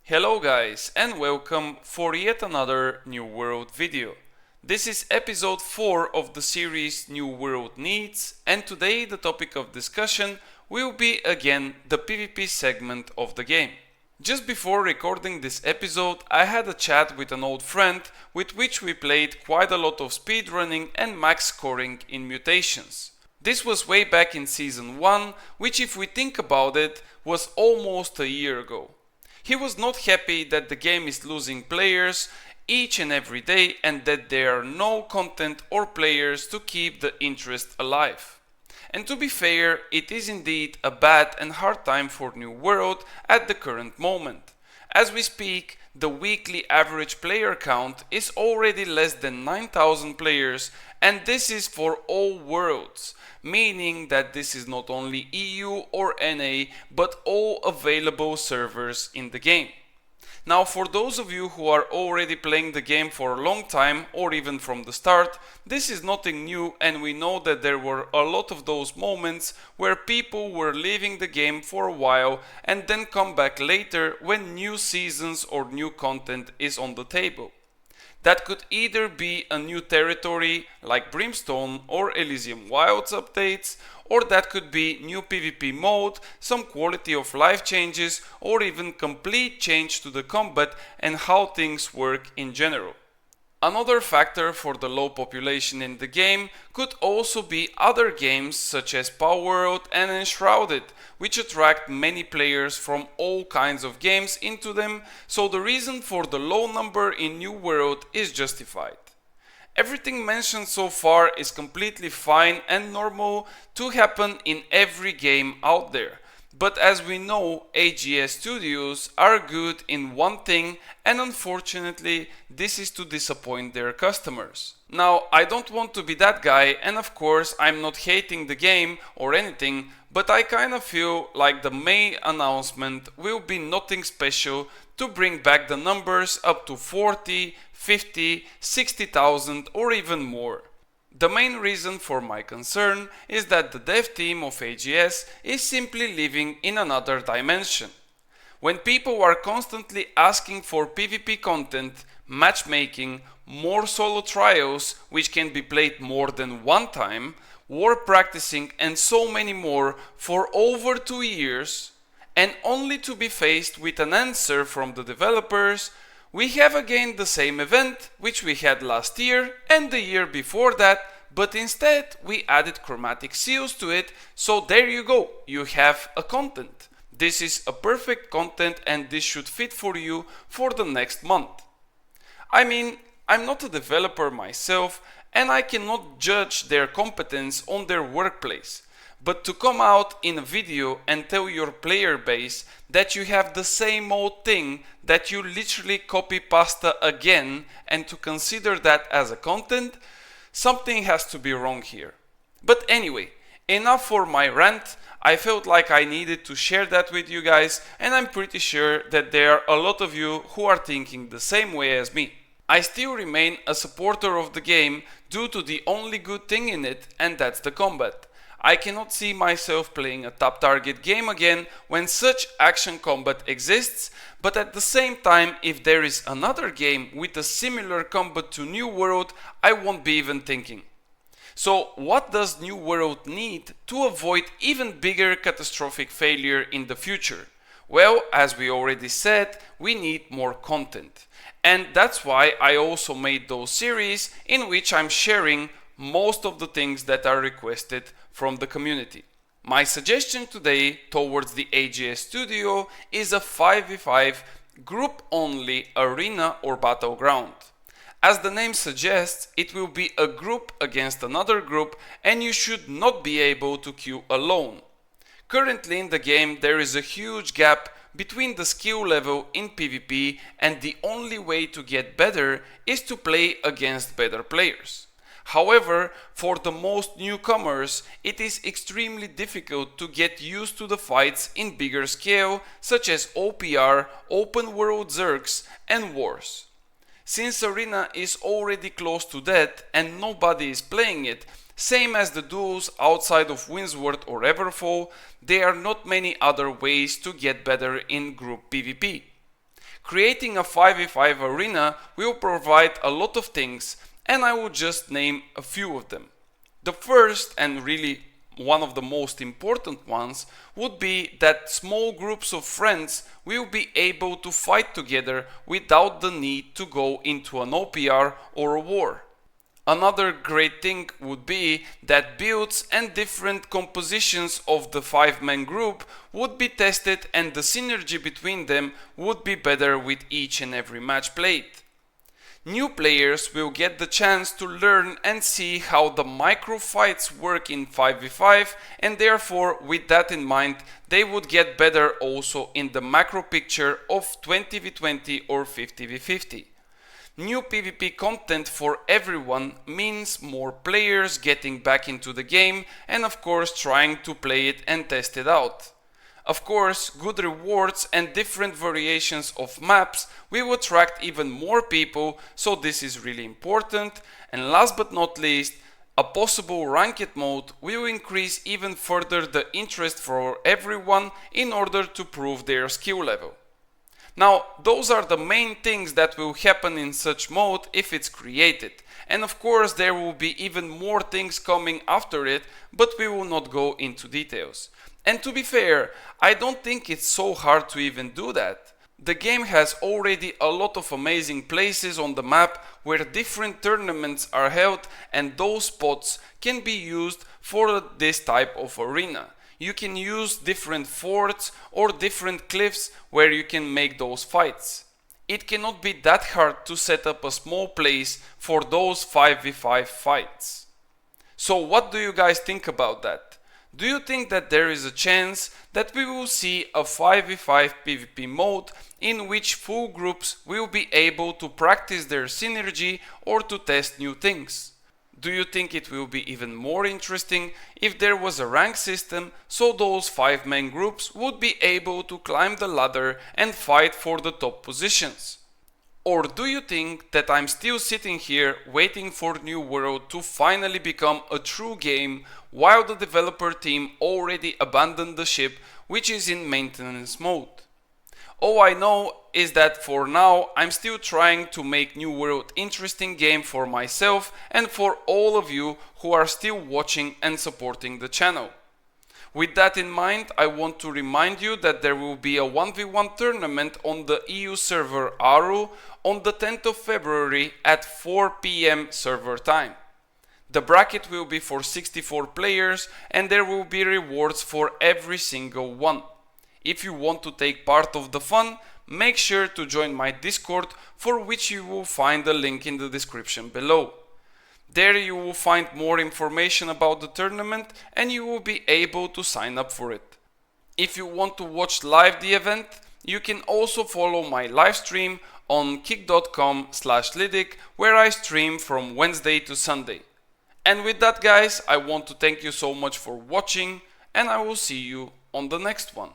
Hello guys and welcome for yet another New World video. This is episode 4 of the series New World Needs, and today the topic of discussion will be again the PvP segment of the game. Just before recording this episode, I had a chat with an old friend with which we played quite a lot of speedrunning and max scoring in mutations. This was way back in season 1, which if we think about it was almost a year ago. He was not happy that the game is losing players each and every day and that there are no content or players to keep the interest alive. And to be fair, it is indeed a bad and hard time for New World at the current moment. As we speak, the weekly average player count is already less than 9,000 players, and this is for all worlds, meaning that this is not only EU or NA but all available servers in the game. Now, for those of you who are already playing the game for a long time or even from the start, this is nothing new, and we know that there were a lot of those moments where people were leaving the game for a while and then come back later when new seasons or new content is on the table. That could either be a new territory like Brimstone or Elysium Wilds updates, or that could be new PvP mode, some quality of life changes, or even complete change to the combat and how things work in general. Another factor for the low population in the game could also be other games such as Palworld and Enshrouded, which attract many players from all kinds of games into them, so the reason for the low number in New World is justified. Everything mentioned so far is completely fine and normal to happen in every game out there. But as we know, AGS studios are good in one thing, and unfortunately this is to disappoint their customers. Now, I don't want to be that guy, and of course I'm not hating the game or anything, but I kinda feel like the May announcement will be nothing special to bring back the numbers up to 40, 50, 60,000 or even more. The main reason for my concern is that the dev team of AGS is simply living in another dimension. When people are constantly asking for PvP content, matchmaking, more solo trials which can be played more than one time, war practicing and so many more for over 2 years, and only to be faced with an answer from the developers, we have again the same event which we had last year and the year before that, but instead we added chromatic seals to it, so there you go, you have a content. This is a perfect content and this should fit for you for the next month. I mean, I'm not a developer myself and I cannot judge their competence on their workplace. But to come out in a video and tell your player base that you have the same old thing that you literally copy pasta again and to consider that as a content, something has to be wrong here. But anyway, enough for my rant. I felt like I needed to share that with you guys, and I'm pretty sure that there are a lot of you who are thinking the same way as me. I still remain a supporter of the game due to the only good thing in it, and that's the combat. I cannot see myself playing a top target game again when such action combat exists, but at the same time, if there is another game with a similar combat to New World, I won't be even thinking. So what does New World need to avoid even bigger catastrophic failure in the future? Well, as we already said, we need more content. And that's why I also made those series in which I'm sharing most of the things that are requested from the community. My suggestion today towards the AGS studio is a 5v5 group only arena or battleground. As the name suggests, it will be a group against another group and you should not be able to queue alone. Currently in the game there is a huge gap between the skill level in PvP, and the only way to get better is to play against better players. However, for the most newcomers, it is extremely difficult to get used to the fights in bigger scale, such as OPR, Open World Zergs, and Wars. Since Arena is already close to death and nobody is playing it, same as the duels outside of Windsward or Everfall, there are not many other ways to get better in group PvP. Creating a 5v5 arena will provide a lot of things, and I will just name a few of them. The first, and really one of the most important ones, would be that small groups of friends will be able to fight together without the need to go into an OPR or a war. Another great thing would be that builds and different compositions of the 5-man group would be tested, and the synergy between them would be better with each and every match played. New players will get the chance to learn and see how the micro fights work in 5v5, and therefore with that in mind they would get better also in the macro picture of 20v20 or 50v50. New PvP content for everyone means more players getting back into the game and of course trying to play it and test it out. Of course, good rewards and different variations of maps will attract even more people, so this is really important. And last but not least, a possible ranked mode will increase even further the interest for everyone in order to prove their skill level. Now, those are the main things that will happen in such mode if it's created. And of course there will be even more things coming after it, but we will not go into details. And to be fair, I don't think it's so hard to even do that. The game has already a lot of amazing places on the map where different tournaments are held, and those spots can be used for this type of arena. You can use different forts or different cliffs where you can make those fights. It cannot be that hard to set up a small place for those 5v5 fights. So what do you guys think about that? Do you think that there is a chance that we will see a 5v5 PvP mode in which full groups will be able to practice their synergy or to test new things? Do you think it will be even more interesting if there was a rank system so those 5-man groups would be able to climb the ladder and fight for the top positions? Or do you think that I'm still sitting here waiting for New World to finally become a true game while the developer team already abandoned the ship, which is in maintenance mode? All I know is that for now I'm still trying to make New World interesting game for myself and for all of you who are still watching and supporting the channel. With that in mind, I want to remind you that there will be a 1v1 tournament on the EU server Aru on the 10th of February at 4 PM server time. The bracket will be for 64 players and there will be rewards for every single one. If you want to take part of the fun, make sure to join my Discord, for which you will find a link in the description below. There you will find more information about the tournament and you will be able to sign up for it. If you want to watch live the event, you can also follow my live stream on kick.com/Lidic, where I stream from Wednesday to Sunday. And with that guys, I want to thank you so much for watching and I will see you on the next one.